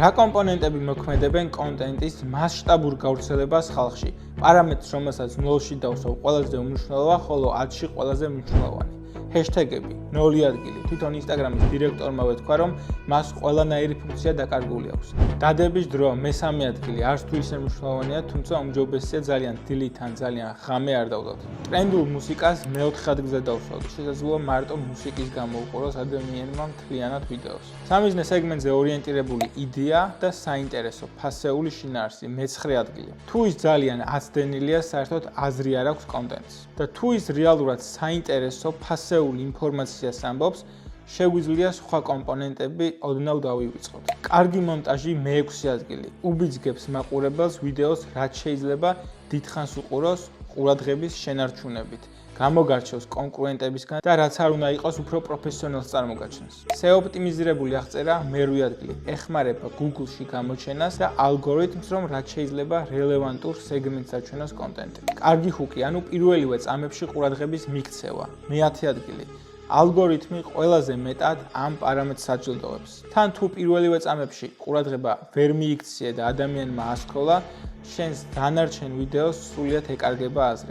რა კომპონენტები მოქმედებენ კონტენტის მასშტაბურ გავრცელებას ხალხში? პარამეტრს, რომელსაც 0-ში დავსვავ, ყველაზე უმნიშვნელოა, ხოლო 10-ში ყველაზე მნიშვნელოვანი. ჰეშტეგები, 0 ადგილი. თვითონ Instagram-ის დირექტორმა ვეთქვა, რომ მას ყველანაირი ფუნქცია დაკარგული აქვს. დადების დრო, მესამე ადგილი, არც თუ ისე მნიშვნელოვანია, თუმცა უმჯობესია ძალიან დილით ან ძალიან ღამე არ დავდოთ. ტრენდულ მუსიკას მეოთხე ადგილზე დავსვავთ. შესაძლოა მარტო მუსიკის გამო უყუროს ადამიანმა მთლიანად ვიდეოს. სამიზნე სეგმენტზე ორიენტირებული იდეა და საინტერესო ფასეული შინაარსი, მეცხრე ადგილი. თუ ის ძალიან აცდენილია, საერთოდ აზრი არ აქვს კონტენტს. და თუ ის რეალურად საინტერესო ფასეული ინფორმაციას ამბობს, შეგვიძლია სხვა კომპონენტები ოდნავ დავივიწყოთ. კარგი მონტაჟი მე-6 ადგილი. უბიძგებს მაყურებელს ვიდეოს, რაც შეიძლება დიდხანს უყუროს ყურადღების შენარჩუნებით. გამოგარჩევს კონკურენტებისგან და რაც არ უნდა იყოს უფრო პროფესიონალს წარმოგაჩენს. SEO ოპტიმიზირებული აღწერა მე-8 ადგილი. ეხმარება Google-ში გამოჩენას და ალგორითმს, რომ რაც შეიძლება რელევანტურ სეგმენტს აჩვენოს კონტენტი. კარგი ჰუკი, ანუ პირველივე წამებში ყურადღების მიქცევა. მე-10 ადგილი. ალგორითმი ყველაზე მეტად ამ პარამეტრს აჯილდოვებს. თან თუ პირველივე წამებში ყურადღება ვერ მიიქცია და ადამიანმა ასკროლა, შენს დანარჩენ ვიდეოს სრულიად ეკარგება აზრი.